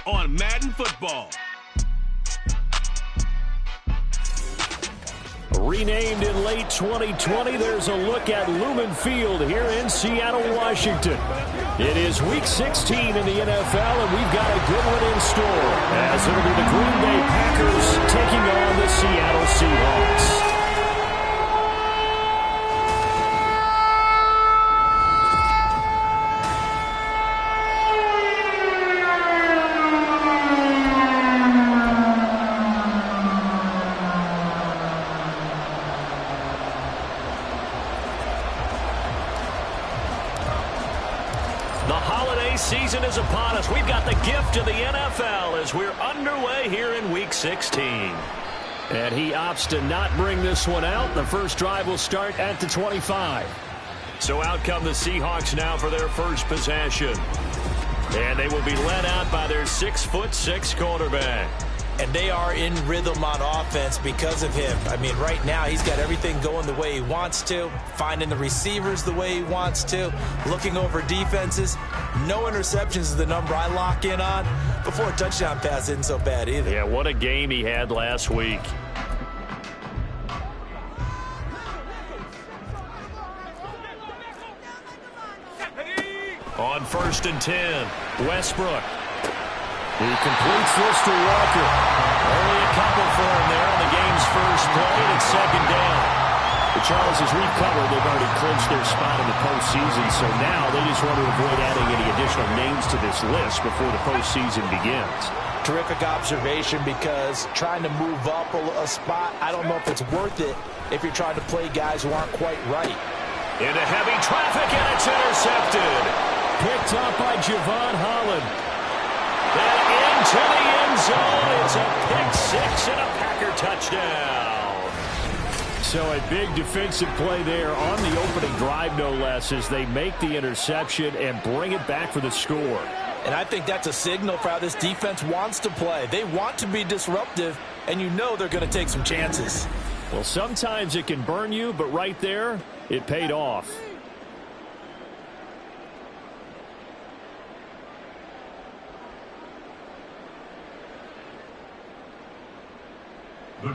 on Madden Football. Renamed in late 2020, there's a look at Lumen Field here in Seattle, Washington. It is Week 16 in the NFL, and we've got a good one in store, as it'll be the Green Bay Packers taking on the Seattle Seahawks. Season is upon us. We've got the gift of the NFL as we're underway here in Week 16. And he opts to not bring this one out. The first drive will start at the 25. So out come the Seahawks now for their first possession. And they will be led out by their 6'6" quarterback. And they are in rhythm on offense because of him. I mean, right now he's got everything going the way he wants to, finding the receivers the way he wants to, looking over defenses. No interceptions is the number I lock in on. Before a touchdown pass isn't so bad either. Yeah, what a game he had last week. On 1st and 10, Westbrook. He completes this to Walker. Only a couple for him there on the game's first play, and it's second down. But Charles, as we've covered, they've already clinched their spot in the postseason, so now they just want to avoid adding any additional names to this list before the postseason begins. Terrific observation, because trying to move up a spot, I don't know if it's worth it if you're trying to play guys who aren't quite right. Into heavy traffic, and it's intercepted. Picked up by Javon Holland. Then into the end zone. It's a pick-6 and a Packer touchdown. So a big defensive play there on the opening drive, no less, as they make the interception and bring it back for the score. And I think that's a signal for how this defense wants to play. They want to be disruptive, and you know they're going to take some chances. Well, sometimes it can burn you, but right there, it paid off.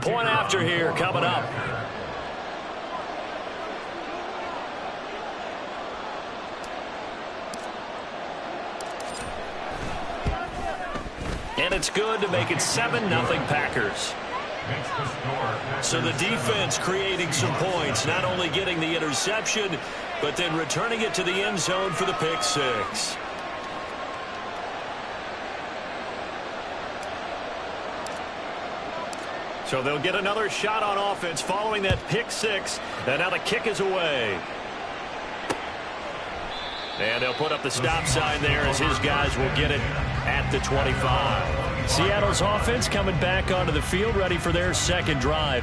Point after here coming up. And it's good to make it 7-0 Packers. So the defense creating some points, not only getting the interception, but then returning it to the end zone for the pick-6. So they'll get another shot on offense following that pick-6. And now the kick is away. And they'll put up the stop sign there as his guys will get it at the 25. Seattle's offense coming back onto the field, ready for their second drive.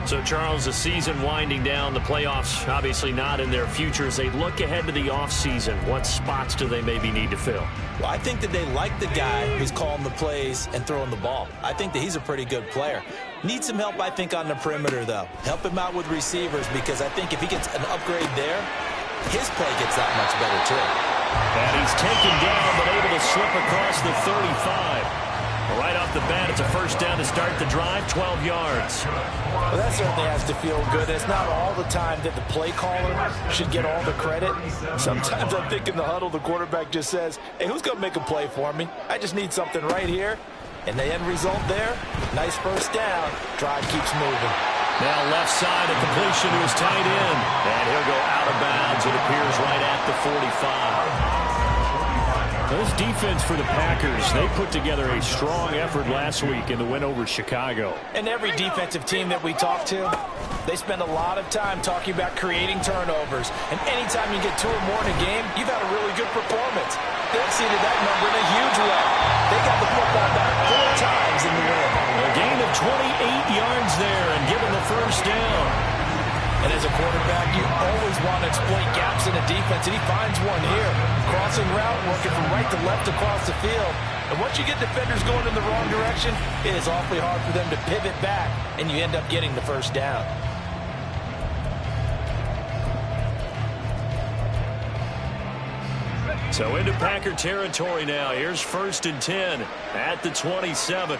So, Charles, the season winding down, the playoffs obviously not in their future. As they look ahead to the offseason, what spots do they maybe need to fill? Well, I think that they like the guy who's calling the plays and throwing the ball. I think that he's a pretty good player. Needs some help, I think, on the perimeter, though. Help him out with receivers, because I think if he gets an upgrade there, his play gets that much better, too. And he's taken down, but able to slip across the 35. Right off the bat, it's a first down to start the drive, 12 yards. Well, that certainly has to feel good. It's not all the time that the play caller should get all the credit. Sometimes I think in the huddle, the quarterback just says, hey, who's going to make a play for me? I just need something right here. And the end result there, nice first down. Drive keeps moving. Now left side, a completion to his tight end. And he'll go out of bounds. It appears right at the 45. This defense for the Packers, they put together a strong effort last week in the win over Chicago. And every defensive team that we talk to, they spend a lot of time talking about creating turnovers. And anytime you get 2 or more in a game, you've had a really good performance. They exceeded that number in a huge way. They got the football back 4 times in the win. A gain of 28 yards there and given the first down. And as a quarterback, you always want to exploit gaps in a defense, and he finds one here. Crossing route, working from right to left across the field. And once you get defenders going in the wrong direction, it is awfully hard for them to pivot back, and you end up getting the first down. So into Packer territory now. Here's 1st and 10 at the 27.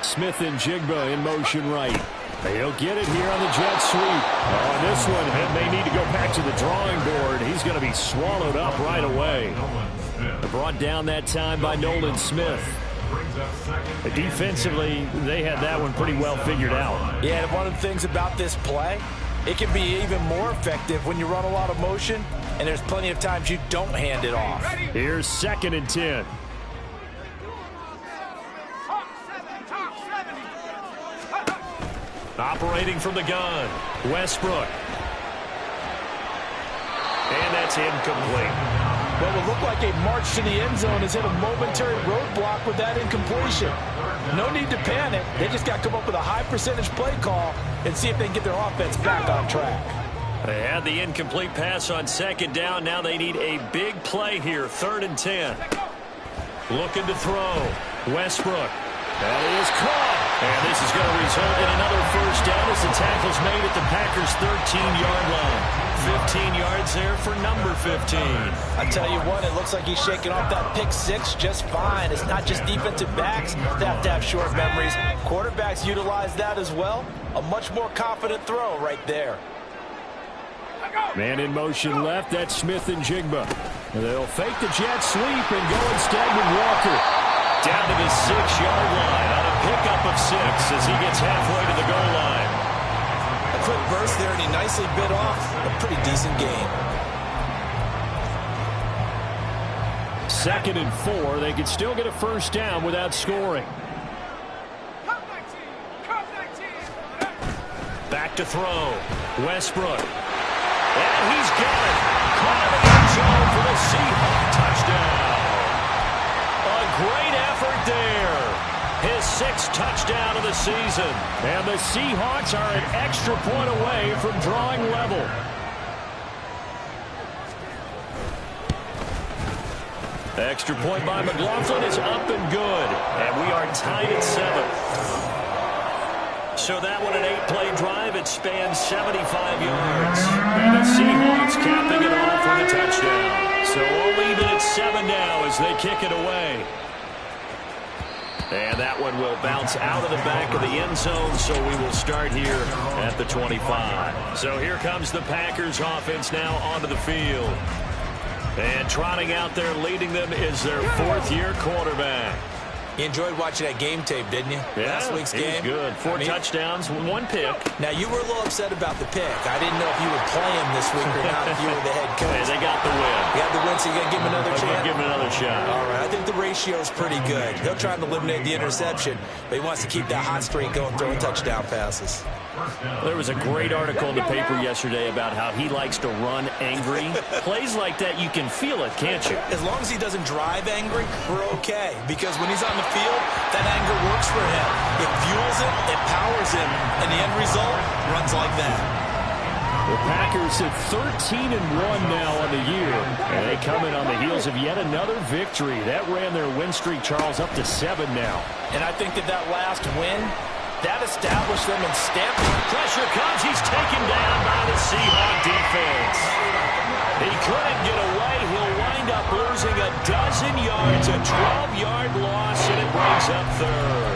Smith and Jigba in motion right. He'll get it here on the jet sweep. On this one, and they need to go back to the drawing board. He's going to be swallowed up right away. Brought down that time by Nolan Smith. Defensively, they had that one pretty well figured out. Yeah, and one of the things about this play, it can be even more effective when you run a lot of motion, and there's plenty of times you don't hand it off. Here's 2nd and 10. Operating from the gun, Westbrook. And that's incomplete. What would look like a march to the end zone has hit a momentary roadblock with that incompletion. No need to panic. They just got to come up with a high percentage play call and see if they can get their offense back on track. They had the incomplete pass on 2nd down. Now they need a big play here, 3rd and 10. Looking to throw, Westbrook. That is caught. And this is going to result in another 1st down as the tackle's made at the Packers' 13-yard line. 15 yards there for number 15. I tell you what, it looks like he's shaking off that pick 6 just fine. It's not just defensive backs that have to have short memories. Quarterbacks utilize that as well. A much more confident throw right there. Man in motion left. That's Smith and Jigba. They'll fake the jet sweep and go instead with Walker. Down to the 6-yard line on a pickup of 6 as he gets halfway to the goal line. A quick burst there, and he nicely bit off a pretty decent gain. 2nd and 4. They could still get a 1st down without scoring. Back to throw. Westbrook. And he's got it. Caught in the end zone for the Seahawks touchdown. A great effort there. His 6th touchdown of the season. And the Seahawks are an extra point away from drawing level. Extra point by McLaughlin is up and good. And we are tied at 7. So that one, an 8-play drive. It spans 75 yards. And the Seahawks capping it off with a touchdown. So all even at 7 now as they kick it away. And that one will bounce out of the back of the end zone, so we will start here at the 25. So here comes the Packers offense now onto the field. And trotting out there leading them is their 4th-year quarterback. You enjoyed watching that game tape, didn't you? Yeah, Last week's game. Good. 4 touchdowns, 1 pick. Now, you were a little upset about the pick. I didn't know if you would play him this week or not if you were the head coach. Hey, they got the win. You got the win, so you got to give him another chance? Give him another shot. All right, I think the ratio is pretty good. He'll try to eliminate the interception, but he wants to keep that hot streak going, throwing touchdown passes. There was a great article in the paper yesterday about how he likes to run angry. Plays like that, you can feel it, can't you? As long as he doesn't drive angry, we're okay. Because when he's on the field, that anger works for him. It fuels him, it powers him, and the end result runs like that. The Packers at 13-1 now on the year. And they come in on the heels of yet another victory. That ran their win streak, Charles, up to 7 now. And I think that last win, that established them and stamped them. Pressure comes. He's taken down by the Seahawks defense. He couldn't get away. He'll wind up losing a dozen yards, a 12-yard loss, and it brings up 3rd.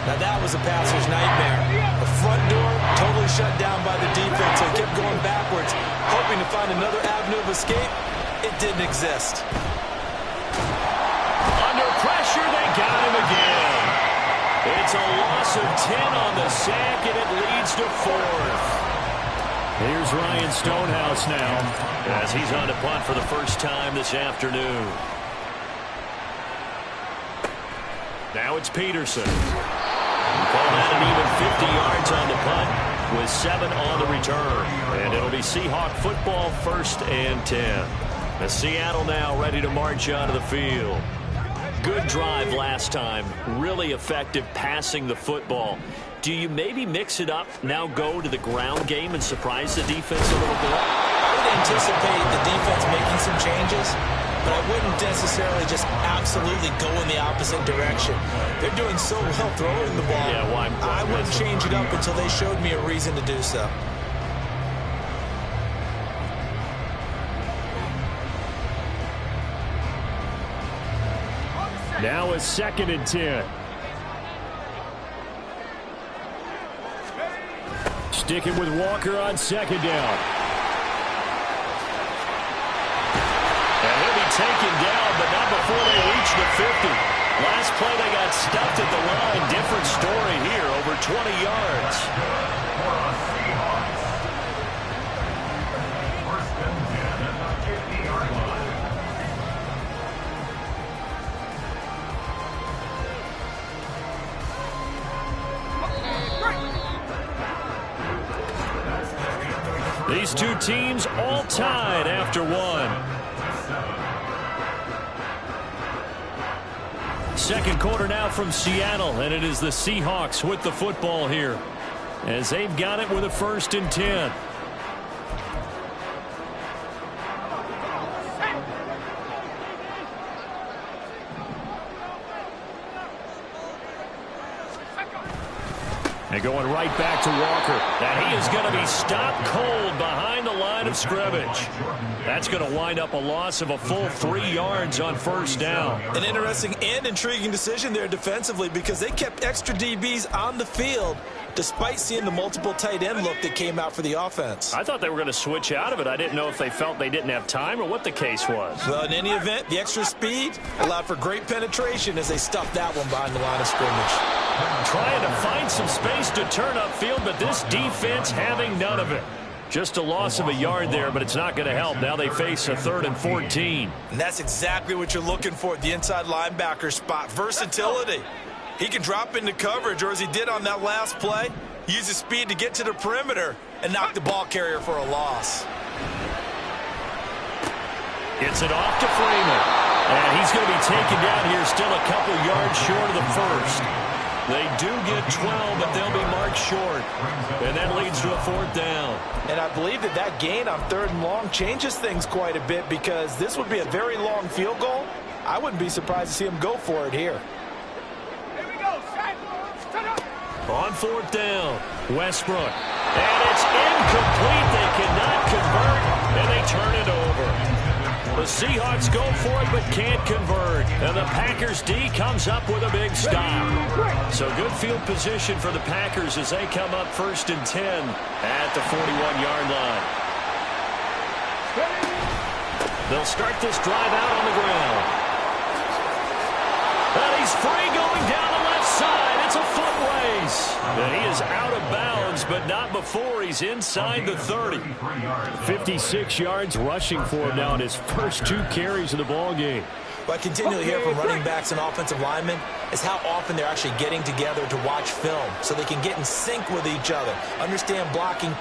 Now that was a passer's nightmare. The front door totally shut down by the defense. They kept going backwards, hoping to find another avenue of escape. It didn't exist. Under pressure, they got him again. It's a loss of 10 on the sack, and it leads to 4th. Here's Ryan Stonehouse now as he's on to punt for the first time this afternoon. Now it's Peterson. Called out an even 50 yards on the punt with 7 on the return. And it'll be Seahawk football, 1st and 10. As Seattle now ready to march onto the field. Good drive last time. Really effective passing the football. Do you maybe mix it up, now go to the ground game and surprise the defense a little bit? I would anticipate the defense making some changes, but I wouldn't necessarily just absolutely go in the opposite direction. They're doing so well throwing the ball. Yeah, why I wouldn't change it up until they showed me a reason to do so. Now a 2nd and 10. Sticking with Walker on 2nd down. And he'll be taken down, but not before they reach the 50. Last play they got stuffed at the line. Different story here, over 20 yards. These two teams all tied after one. Second quarter now from Seattle, and it is the Seahawks with the football here as they've got it with a 1st and 10. And going right back to Walker. And he is going to be stopped cold behind the line of scrimmage. That's going to wind up a loss of a full 3 yards on 1st down. An interesting and intriguing decision there defensively because they kept extra DBs on the field despite seeing the multiple tight end look that came out for the offense. I thought they were going to switch out of it. I didn't know if they felt they didn't have time or what the case was. Well, in any event, the extra speed allowed for great penetration as they stuffed that one behind the line of scrimmage. Trying to find some space to turn upfield, but this defense having none of it. Just a loss of a yard there, but it's not going to help. Now they face a 3rd and 14. And that's exactly what you're looking for at the inside linebacker spot. Versatility. He can drop into coverage, or as he did on that last play, use his speed to get to the perimeter and knock the ball carrier for a loss. Gets it off to Freeman. And he's going to be taken down here still a couple yards short of the 1st. They do get 12, but they'll be marked short. And that leads to a 4th down. And I believe that gain on 3rd and long changes things quite a bit because this would be a very long field goal. I wouldn't be surprised to see him go for it here. On 4th down, Westbrook. And it's incomplete. They cannot convert, and they turn it over. The Seahawks go for it but can't convert. And the Packers D comes up with a big stop. So good field position for the Packers as they come up 1st and 10 at the 41-yard line. They'll start this drive out on the ground. And he's free going down the left side. It's a foot race. And he is out of bounds, but not before he's inside the 30. 56 yards rushing for him now in his first 2 carries of the ball game. What I continually hear from running backs and offensive linemen is how often they're actually getting together to watch film so they can get in sync with each other, understand blocking.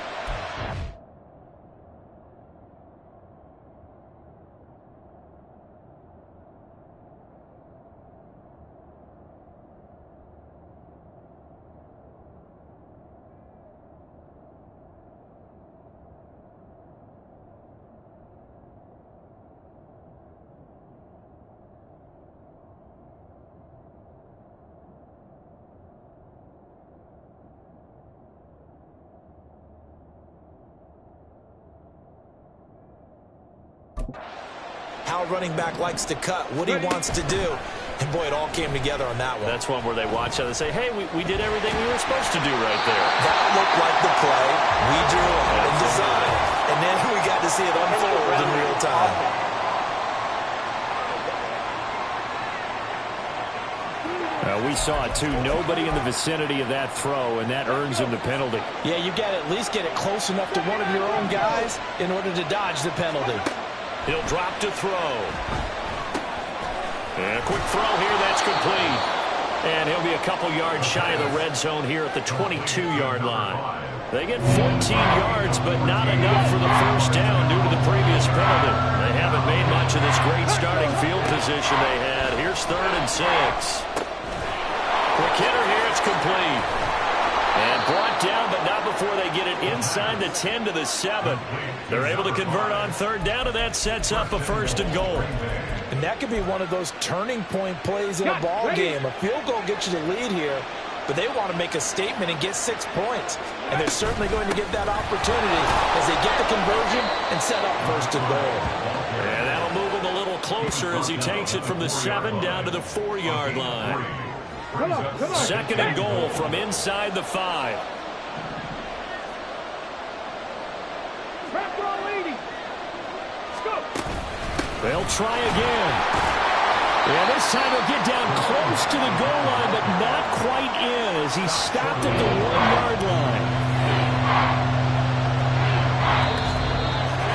How a running back likes to cut, what he wants to do. And, boy, it all came together on that one. That's one where they watch out and say, hey, we did everything we were supposed to do right there. That looked like the play we drew up and designed. And then we got to see it unfold in real time. We saw it, too. Nobody in the vicinity of that throw, and that earns him the penalty. Yeah, you got to at least get it close enough to one of your own guys in order to dodge the penalty. He'll drop to throw. And a quick throw here, that's complete. And he'll be a couple yards shy of the red zone here at the 22-yard line. They get 14 yards, but not enough for the 1st down due to the previous penalty. They haven't made much of this great starting field position they had. Here's 3rd and 6. Quick hitter here, it's complete. And brought down, but not before they get it inside the 10 to the 7. They're able to convert on 3rd down, and that sets up a 1st and goal. And that could be one of those turning point plays in a ball game. A field goal gets you the lead here, but they want to make a statement and get 6 points. And they're certainly going to get that opportunity as they get the conversion and set up 1st and goal. And that'll move them a little closer as he takes it from the 7 down to the 4-yard line. Second and goal from inside the 5. They'll try again. And this time he'll get down close to the goal line, but not quite in as he stopped at the 1-yard line.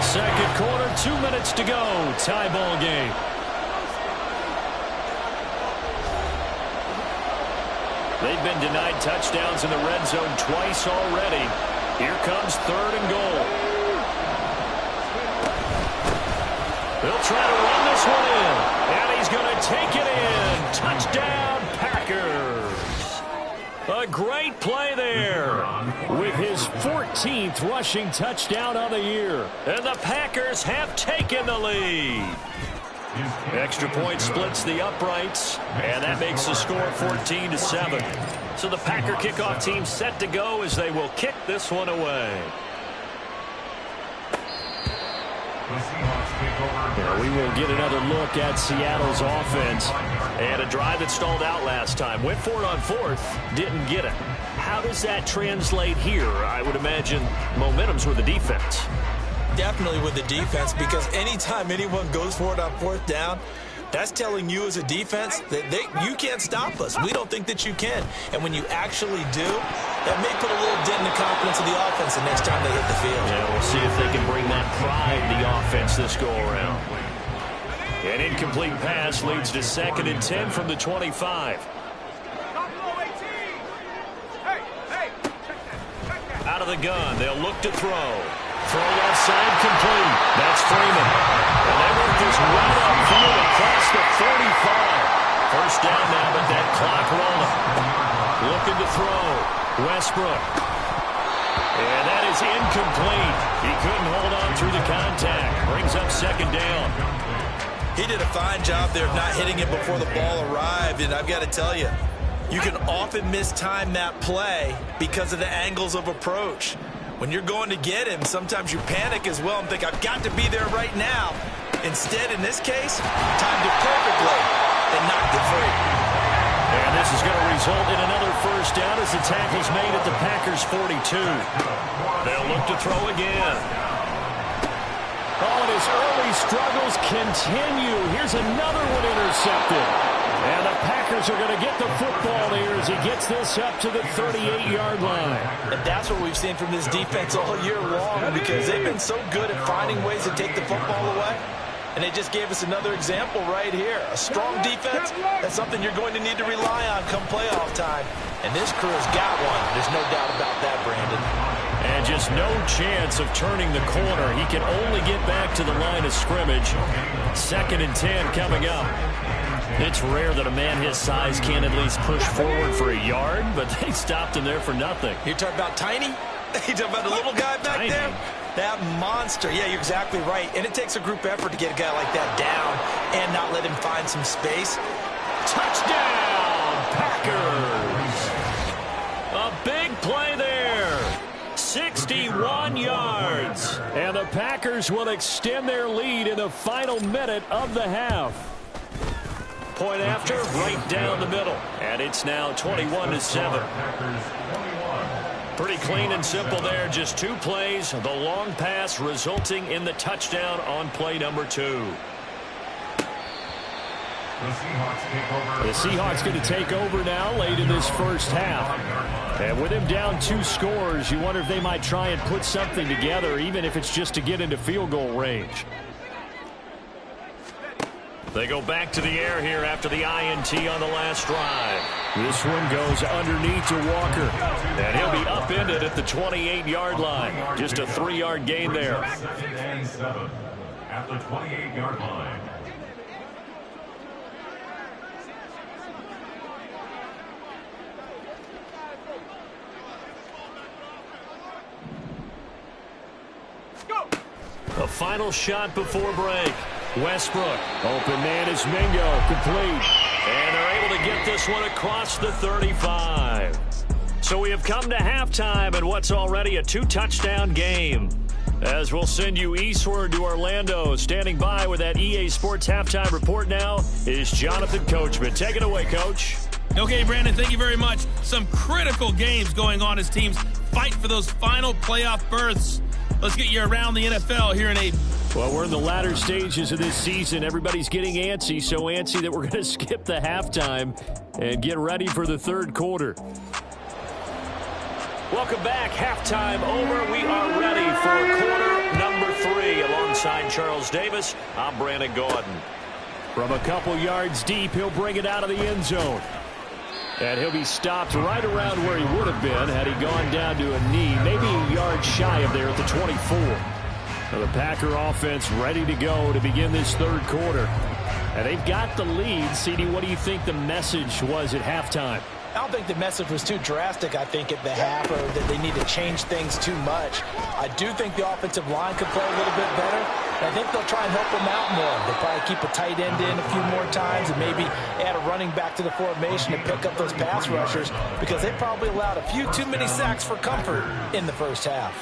Second quarter, 2 minutes to go. Tie ball game. They've been denied touchdowns in the red zone twice already. Here comes third and goal. They'll try to run this one in. And he's going to take it in. Touchdown, Packers. A great play there with his 14th rushing touchdown of the year. And the Packers have taken the lead. Extra point splits the uprights, and that makes the score 14-7. So the Packer kickoff team set to go as they will kick this one away. Yeah, we will get another look at Seattle's offense. And a drive that stalled out last time. Went for it on fourth, didn't get it. How does that translate here? I would imagine momentum's with the defense. Definitely with the defense, because anytime anyone goes for it on fourth down, that's telling you as a defense that you can't stop us. We don't think that you can. And when you actually do, that may put a little dent in the confidence of the offense the next time they hit the field. Yeah, we'll see if they can bring that pride to the offense this go-around. An incomplete pass leads to 2nd and 10 from the 25. Out of the gun, they'll look to throw. Throw left side complete. That's Freeman. And they work this right upfield across the 45. First down now, but that clock rolling. Looking to throw. Westbrook. And that is incomplete. He couldn't hold on through the contact. Brings up 2nd down. He did a fine job there of not hitting it before the ball arrived, and I've got to tell you, you can often mistime that play because of the angles of approach. When you're going to get him, sometimes you panic as well and think, I've got to be there right now. Instead, in this case, timed it perfectly and knocked it free. And this is going to result in another first down as the tackle's made at the Packers' 42. They'll look to throw again. Oh, and his early struggles continue. Here's another one intercepted. And the Packers are going to get the football there as he gets this up to the 38-yard line. And that's what we've seen from this defense all year long, because they've been so good at finding ways to take the football away. And they just gave us another example right here. A strong defense, that's something you're going to need to rely on come playoff time. And this crew has got one. There's no doubt about that, Brandon. And just no chance of turning the corner. He can only get back to the line of scrimmage. 2nd and 10 coming up. It's rare that a man his size can't at least push forward for a yard, but they stopped him there for nothing. You're talking about tiny? You're talking about the little guy back Tiny. there? That monster. Yeah, you're exactly right. And it takes a group effort to get a guy like that down and not let him find some space. Touchdown, Packers! A big play there. 61 yards. And the Packers will extend their lead in the final minute of the half. Point after, right down the middle. And it's now 21-7. Pretty clean and simple there. Just 2 plays. The long pass resulting in the touchdown on play number 2. The Seahawks going to take over now late in this first half. And with him down 2 scores, you wonder if they might try and put something together, even if it's just to get into field goal range. They go back to the air here after the INT on the last drive. This one goes underneath to Walker. And he'll be upended at the 28-yard line. Just a 3-yard gain there. At the 28-yard line. A final shot before break. Westbrook. Open man is Mingo. Complete. And they're able to get this one across the 35. So we have come to halftime in what's already a 2-touchdown game. As we'll send you eastward to Orlando, standing by with that EA Sports halftime report now is Jonathan Coachman. Take it away, Coach. Okay, Brandon, thank you very much. Some critical games going on as teams fight for those final playoff berths. Let's get you around the NFL here in Abe. Well, we're in the latter stages of this season. Everybody's getting antsy, so antsy that we're going to skip the halftime and get ready for the third quarter. Welcome back. Halftime over. We are ready for quarter number 3. Alongside Charles Davis, I'm Brandon Gordon. From a couple yards deep, he'll bring it out of the end zone. And he'll be stopped right around where he would have been had he gone down to a knee, maybe a yard shy of there at the 24. Now the Packer offense ready to go to begin this third quarter. And they've got the lead. CD, what do you think the message was at halftime? I don't think the message was too drastic, I think, at the half, or that they need to change things too much. I do think the offensive line could play a little bit better. And I think they'll try and help them out more. They'll probably keep a tight end in a few more times and maybe add a running back to the formation to pick up those pass rushers, because they probably allowed a few too many sacks for comfort in the first half.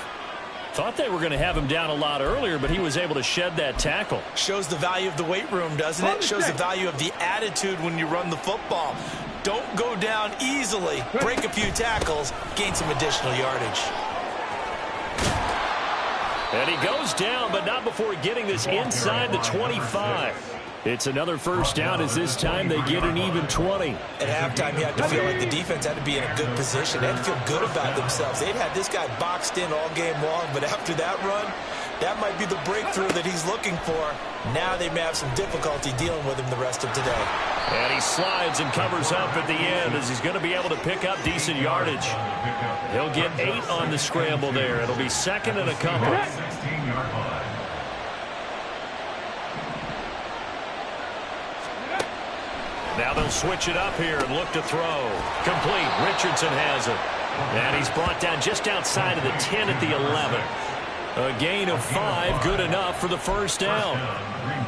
Thought they were going to have him down a lot earlier, but he was able to shed that tackle. Shows the value of the weight room, doesn't it? Shows the value of the attitude when you run the football. Don't go down easily. Break a few tackles. Gain some additional yardage. And he goes down, but not before getting this inside the 25. It's another first down, as this time they get an even 20. At halftime, you had to feel like the defense had to be in a good position. They had to feel good about themselves. They'd had this guy boxed in all game long, but after that run, that might be the breakthrough that he's looking for. Now they may have some difficulty dealing with him the rest of today. And he slides and covers up at the end, as he's going to be able to pick up decent yardage. He'll get 8 on the scramble there. It'll be second and a couple. Now they'll switch it up here and look to throw. Complete. Richardson has it. And he's brought down just outside of the 10 at the 11. A gain of 5, good enough for the first down.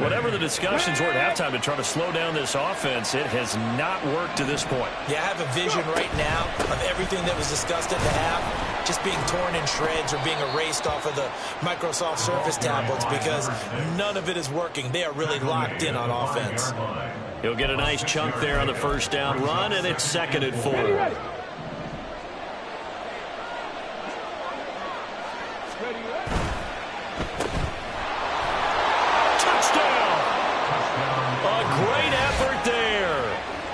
Whatever the discussions were at halftime to try to slow down this offense, it has not worked to this point. Yeah, I have a vision right now of everything that was discussed at the half just being torn in shreds or being erased off of the Microsoft Surface tablets, because none of it is working. They are really locked in on offense. He'll get a nice chunk there on the first down run, and it's second and 4.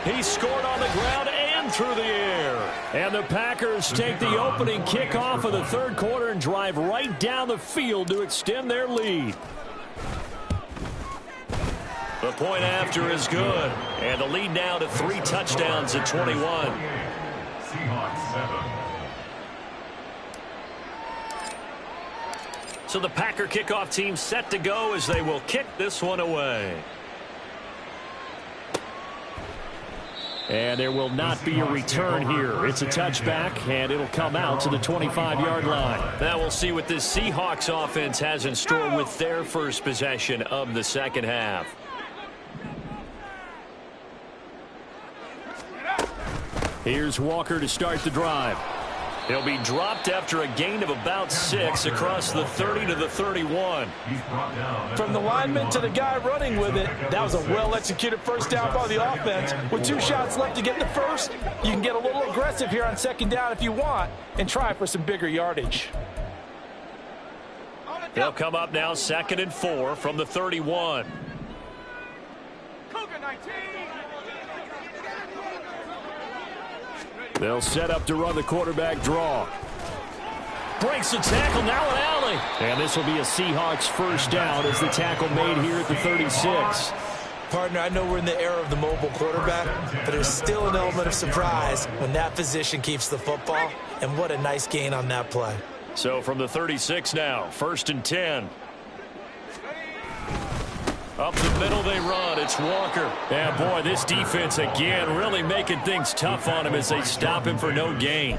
He scored on the ground and through the air. And the Packers take the opening kickoff of the third quarter and drive right down the field to extend their lead. The point after is good. And the lead now to 3 touchdowns at 21. Seahawks 7. So the Packer kickoff team set to go as they will kick this one away. And there will not be a return here. It's a touchback, and it'll come out to the 25-yard line. Now we'll see what this Seahawks offense has in store with their first possession of the second half. Here's Walker to start the drive. He'll be dropped after a gain of about 6 across the 30 to the 31. From the lineman to the guy running with it, that was a well-executed first down by the offense. With 2 shots left to get the first, you can get a little aggressive here on second down if you want and try for some bigger yardage. They'll come up now second and 4 from the 31. They'll set up to run the quarterback draw. Breaks the tackle, now an alley. And this will be a Seahawks first down as the tackle made here at the 36. Partner, I know we're in the era of the mobile quarterback, but there's still an element of surprise when that position keeps the football. And what a nice gain on that play. So from the 36 now, first and 10. Up the middle they run. It's Walker. Yeah, boy, this defense again really making things tough on him as they stop him for no gain.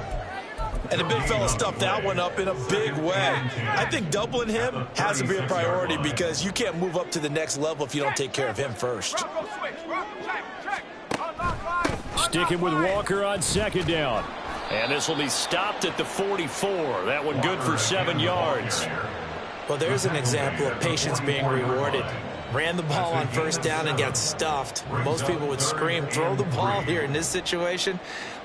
And the big fella stuffed that one up in a big way. I think doubling him has to be a priority, because you can't move up to the next level if you don't take care of him first. Sticking with Walker on second down. And this will be stopped at the 44. That one good for 7 yards. Well, there's an example of patience being rewarded. Ran the ball on first down and got stuffed. Most people would scream, throw the ball here. In this situation,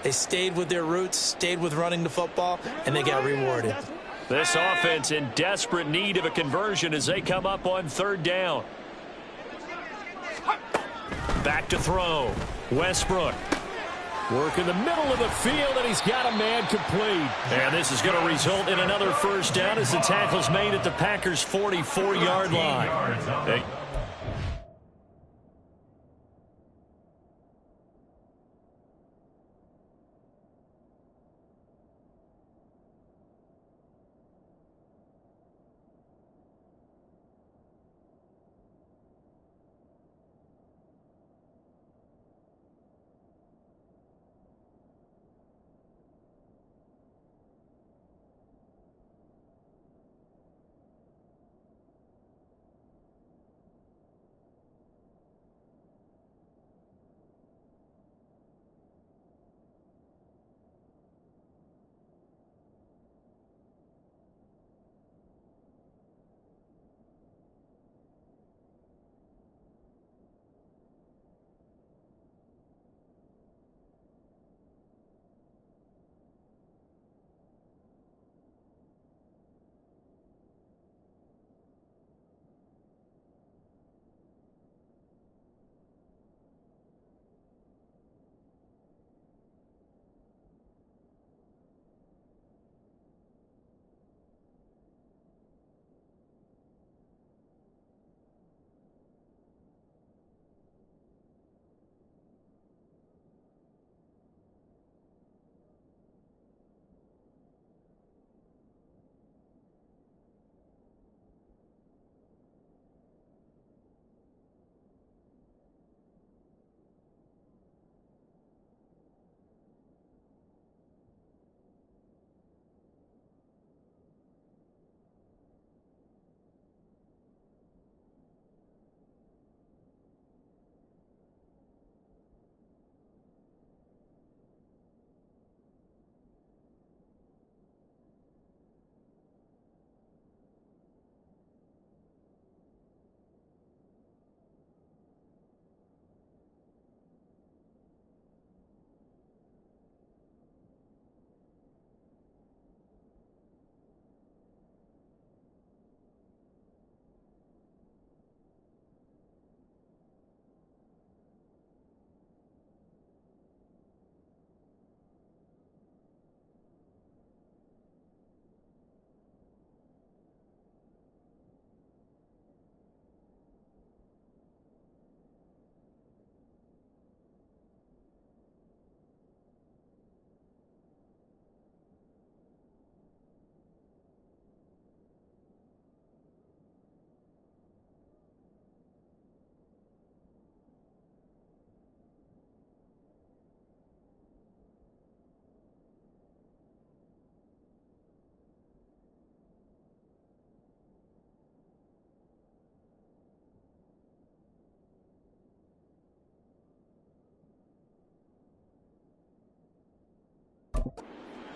they stayed with their roots, stayed with running the football, and they got rewarded. This offense in desperate need of a conversion as they come up on third down. Back to throw. Westbrook. Work in the middle of the field, and he's got a man complete. And this is going to result in another first down as the tackle's made at the Packers' 44-yard line.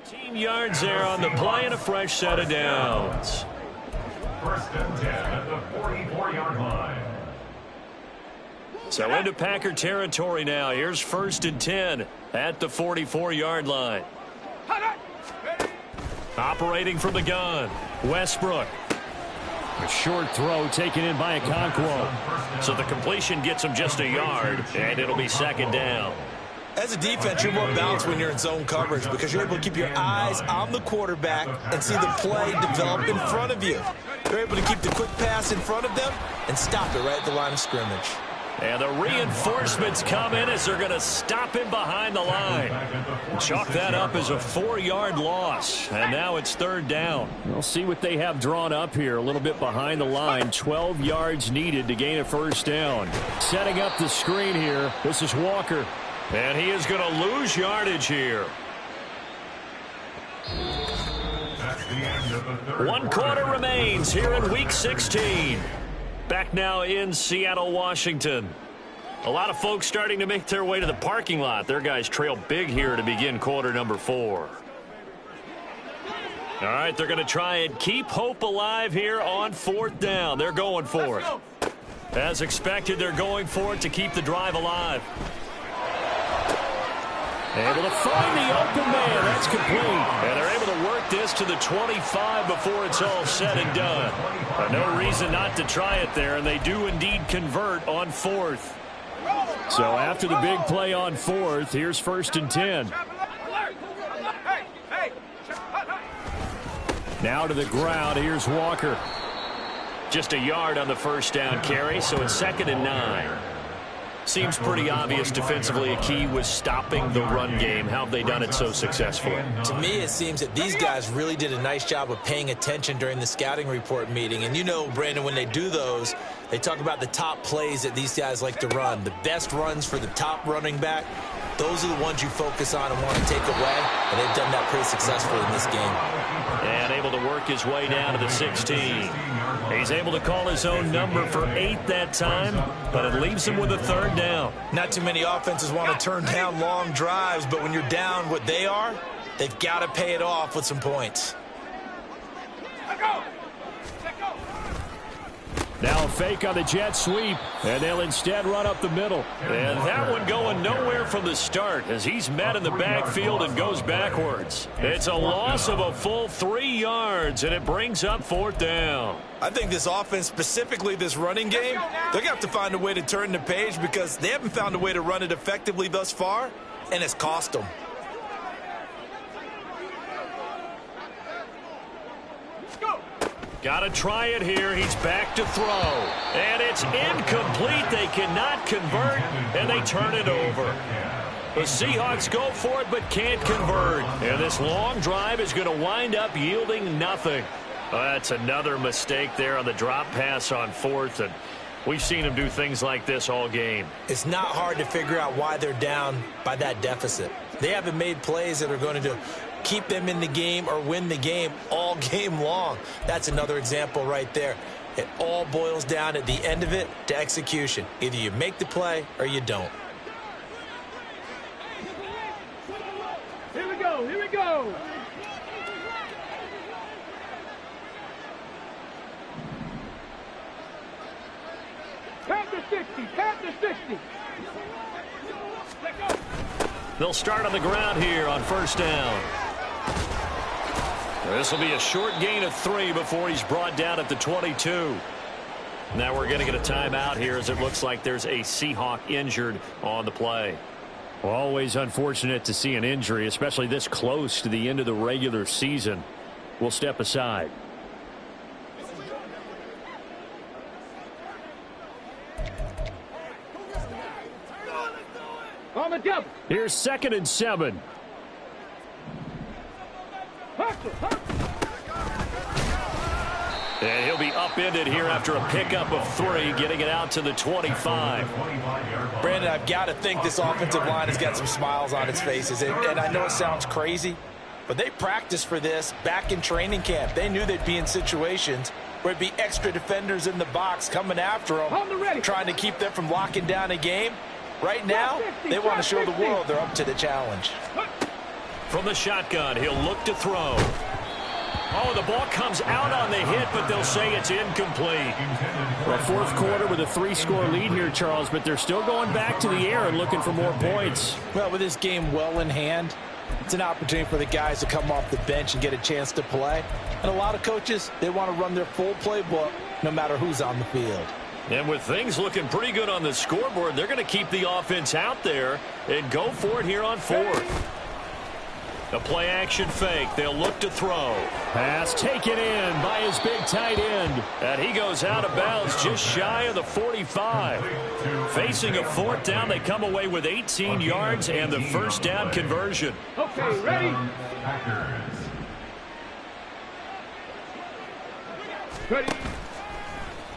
Team yards there on the play and a fresh set of downs. First and 10 at the 44-yard line. So into Packer territory now. Here's first and 10 at the 44-yard line. Operating from the gun, Westbrook. A short throw taken in by Okonkwo. So the completion gets him just a yard, and it'll be second down. As a defense, you're more balanced when you're in zone coverage because you're able to keep your eyes on the quarterback and see the play develop in front of you. You're able to keep the quick pass in front of them and stop it right at the line of scrimmage. And the reinforcements come in as they're going to stop him behind the line. Chalk that up as a 4-yard loss. And now it's third down. We'll see what they have drawn up here. A little bit behind the line. 12 yards needed to gain a first down. Setting up the screen here. This is Walker. And he is going to lose yardage here. 1 quarter remains here in Week 16. Back now in Seattle, Washington. A lot of folks starting to make their way to the parking lot. Their guys trail big here to begin quarter number 4. All right, they're going to try and keep hope alive here on 4th down. They're going for it. As expected, they're going for it to keep the drive alive. Able to find the open man. That's complete. And they're able to work this to the 25 before it's all said and done. No reason not to try it there, and they do indeed convert on 4th. So after the big play on 4th, here's 1st and 10. Now to the ground. Here's Walker. Just a yard on the 1st down carry, so it's 2nd and 9. Seems pretty obvious defensively a key was stopping the run game. How have they done it so successfully? To me, it seems that these guys really did a nice job of paying attention during the scouting report meeting. And you know, Brandon, when they do those, they talk about the top plays that these guys like to run. The best runs for the top running back, those are the ones you focus on and want to take away. And they've done that pretty successfully in this game. And able to work his way down to the 16. He's able to call his own number for 8 that time, but it leaves him with a 3rd down. Not too many offenses want to turn down long drives, but when you're down what they are, they've got to pay it off with some points. Now a fake on the jet sweep, and they'll instead run up the middle. And that one going nowhere from the start as he's met in the backfield and goes backwards. It's a loss of a full 3 yards, and it brings up 4th down. I think this offense, specifically this running game, they're going to have to find a way to turn the page because they haven't found a way to run it effectively thus far, and it's cost them. Got to try it here. He's back to throw. And it's incomplete. They cannot convert, and they turn it over. The Seahawks go for it but can't convert. And this long drive is going to wind up yielding nothing. That's another mistake there on the drop pass on 4th, and we've seen them do things like this all game. It's not hard to figure out why they're down by that deficit. They haven't made plays that are going to keep them in the game or win the game all game long. That's another example right there. It all boils down at the end of it to execution. Either you make the play or you don't. Here we go, here we go. Tap to 60, tap to 60. Let go. They'll start on the ground here on 1st down. This will be a short gain of 3 before he's brought down at the 22. Now we're going to get a timeout here as it looks like there's a Seahawk injured on the play. Well, always unfortunate to see an injury, especially this close to the end of the regular season. We'll step aside. On the double. Here's 2nd and 7. And he'll be upended here after a pickup of 3, getting it out to the 25. Brandon, I've got to think this offensive line has got some smiles on its faces. And I know it sounds crazy, but they practiced for this back in training camp. They knew they'd be in situations where it'd be extra defenders in the box coming after them, trying to keep them from locking down a game. Right now, they want to show the world they're up to the challenge. From the shotgun, he'll look to throw. Oh, the ball comes out on the hit, but they'll say it's incomplete. Well, 4th quarter with a 3-score lead here, Charles, but they're still going back to the air and looking for more points. Well, with this game well in hand, it's an opportunity for the guys to come off the bench and get a chance to play. And a lot of coaches, they want to run their full playbook no matter who's on the field. And with things looking pretty good on the scoreboard, they're going to keep the offense out there and go for it here on 4th. A play-action fake. They'll look to throw. Pass taken in by his big tight end. And he goes out of bounds just shy of the 45. Facing a 4th down, they come away with 18 yards and the 1st down conversion. Okay, ready? Ready.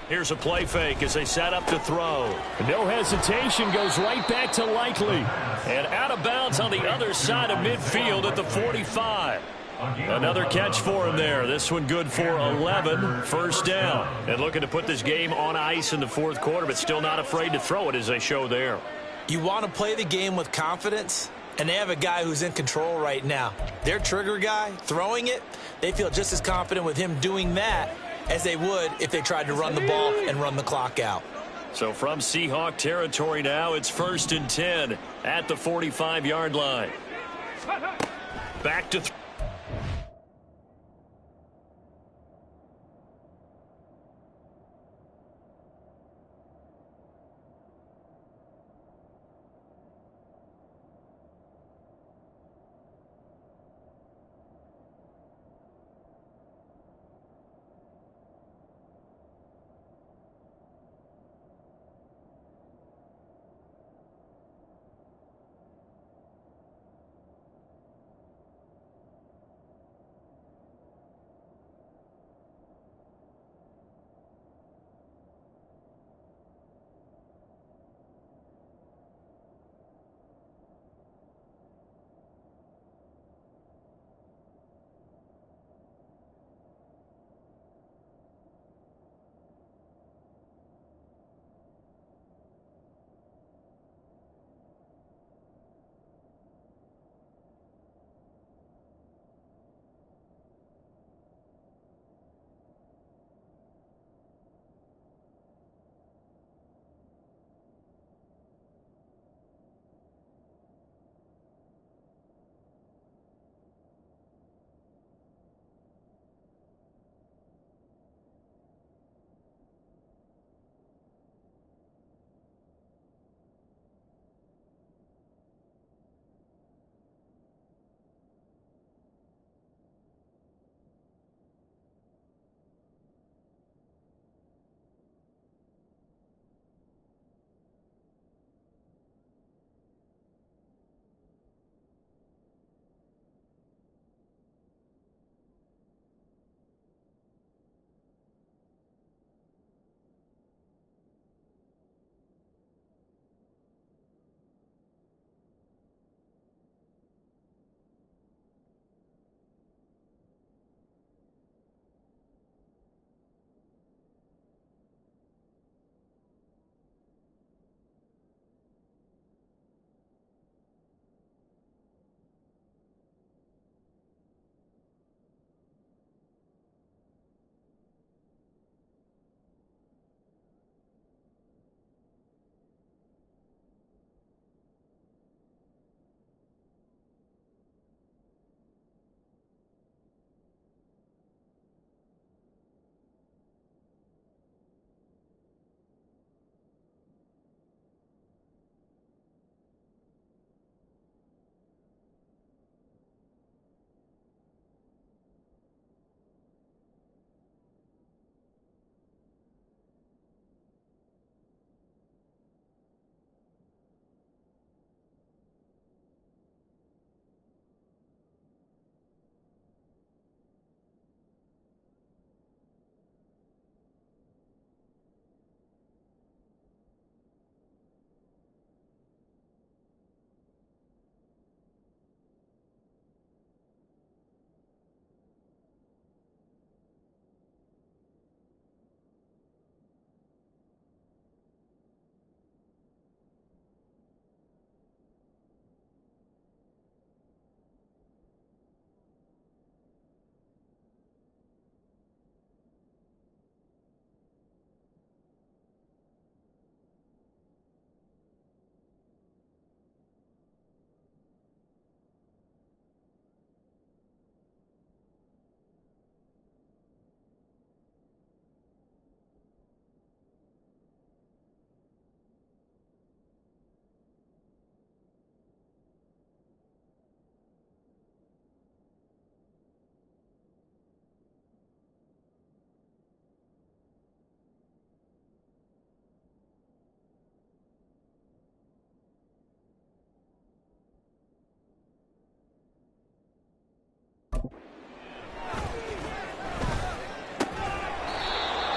Here's a play fake as they set up to throw. No hesitation, goes right back to Likely. And out of bounds on the other side of midfield at the 45. Another catch for him there. This one good for 11, 1st down. And looking to put this game on ice in the 4th quarter, but still not afraid to throw it as they show there. You want to play the game with confidence? And they have a guy who's in control right now. Their trigger guy, throwing it, they feel just as confident with him doing that as they would if they tried to run the ball and run the clock out. So from Seahawk territory now, it's 1st and 10 at the 45-yard line. Back to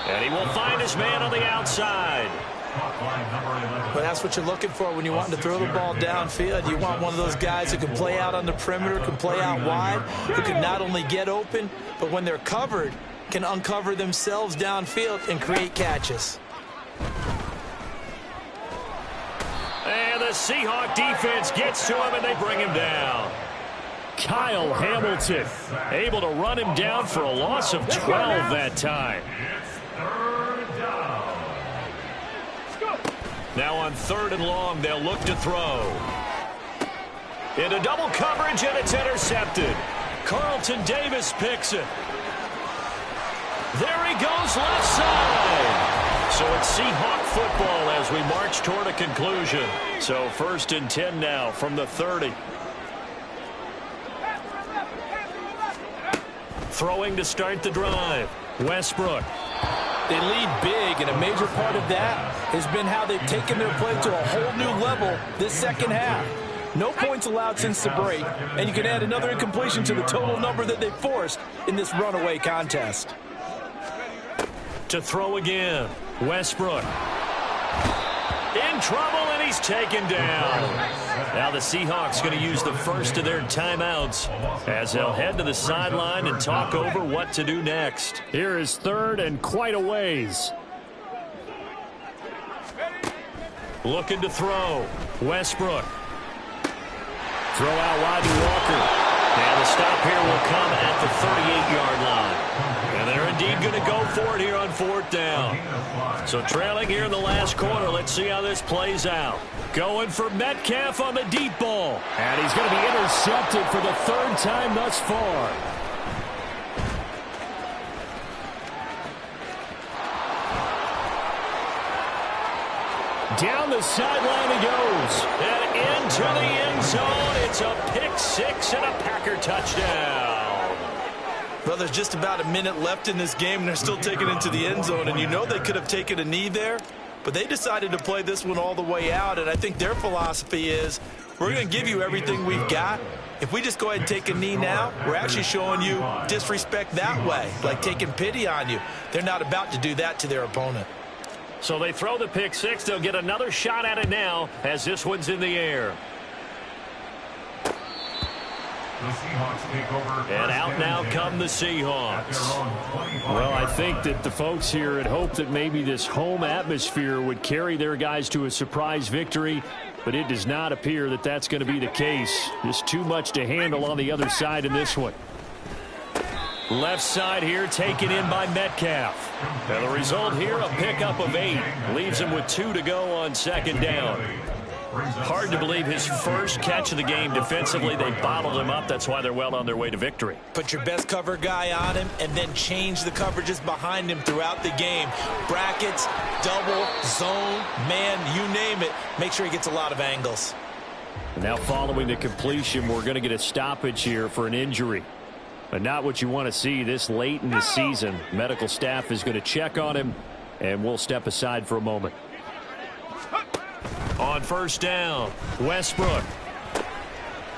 And he will find his man on the outside. Well, that's what you're looking for when you want to throw the ball downfield. You want one of those guys who can play out on the perimeter, can play out wide, who can not only get open, but when they're covered, can uncover themselves downfield and create catches. And the Seahawk defense gets to him, and they bring him down. Kyle Hamilton able to run him down for a loss of 12 that time. Now on 3rd and long, they'll look to throw. Into double coverage, and it's intercepted. Carlton Davis picks it. There he goes left side. So it's Seahawk football as we march toward a conclusion. So 1st and 10 now from the 30. Throwing to start the drive. Westbrook. They lead big, and a major part of that has been how they've taken their play to a whole new level this second half. No points allowed since the break, and you can add another incompletion to the total number that they forced in this runaway contest. To throw again. Westbrook. In trouble, and he's taken down. Now the Seahawks going to use the first of their timeouts as they'll head to the sideline and talk over what to do next. Here is 3rd and quite a ways. Looking to throw. Westbrook. Throw out wide to Walker. And the stop here will come at the 38-yard line. And they're indeed going to go for it here on 4th down. So trailing here in the last quarter. Let's see how this plays out. Going for Metcalf on the deep ball. And he's going to be intercepted for the 3rd time thus far. Down the sideline he goes. And into the end zone. It's a pick-6 and a Packer touchdown. Well, there's just about a minute left in this game, and they're still taking it to the end zone. And you know they could have taken a knee there, but they decided to play this one all the way out. And I think their philosophy is, we're going to give you everything we've got. If we just go ahead and take a knee now, we're actually showing you disrespect that way, like taking pity on you. They're not about to do that to their opponent. So they throw the pick-6. They'll get another shot at it now as this one's in the air. And out now come the Seahawks. Well, I think that the folks here had hoped that maybe this home atmosphere would carry their guys to a surprise victory, but it does not appear that that's going to be the case. Just too much to handle on the other side in this one. Left side here taken in by Metcalf. And the result here, a pickup of 8. Leaves him with 2 to go on 2nd down. Hard to believe his first catch of the game defensively. They bottled him up. That's why they're well on their way to victory. Put your best cover guy on him and then change the coverages behind him throughout the game. Brackets, double, zone, man, you name it. Make sure he gets a lot of angles. Now following the completion, we're going to get a stoppage here for an injury. But not what you want to see this late in the season. Medical staff is going to check on him, and we'll step aside for a moment. On 1st down, Westbrook.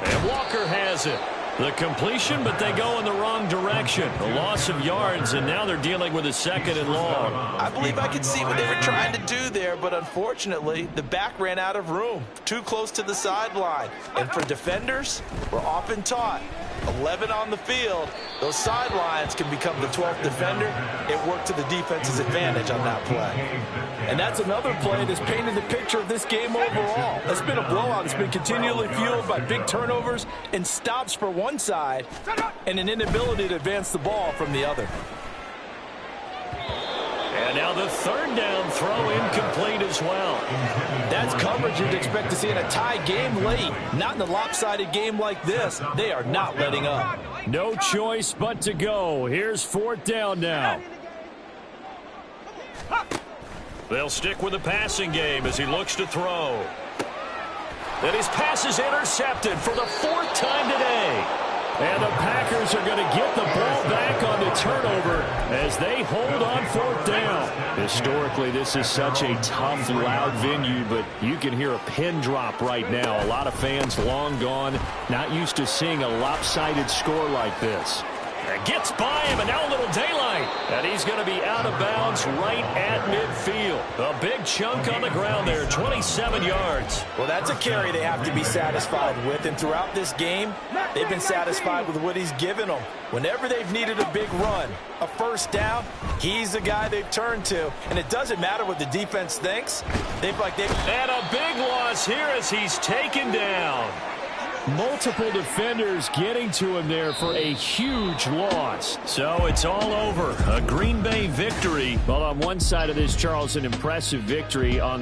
And Walker has it. The completion, but they go in the wrong direction. A loss of yards, and now they're dealing with a 2nd and long. I believe I could see what they were trying to do there, but unfortunately, the back ran out of room. Too close to the sideline. And for defenders, we're often taught, 11 on the field, those sidelines can become the 12th defender. It worked to the defense's advantage on that play. And that's another play that's painted the picture of this game overall. It's been a blowout. It's been continually fueled by big turnovers and stops for one side and an inability to advance the ball from the other. And now the 3rd down throw incomplete as well. That's coverage you'd expect to see in a tie game late. Not in a lopsided game like this. They are not letting up. No choice but to go. Here's 4th down now. They'll stick with the passing game as he looks to throw. And his pass is intercepted for the 4th time today. And the Packers are going to get the ball back on the turnover as they hold on 4th down. Historically, this is such a tough, loud venue, but you can hear a pin drop right now. A lot of fans long gone, not used to seeing a lopsided score like this. And gets by him, and now a little daylight. right. And he's going to be out of bounds right at midfield. A big chunk on the ground there, 27 yards. Well, that's a carry they have to be satisfied with. And throughout this game, they've been satisfied with what he's given them. Whenever they've needed a big run, a first down, he's the guy they've turned to. And it doesn't matter what the defense thinks. And a big loss here as he's taken down. Multiple defenders getting to him there for a huge loss. So it's all over. A Green Bay victory. Well, on one side of this, Charles, an impressive victory. On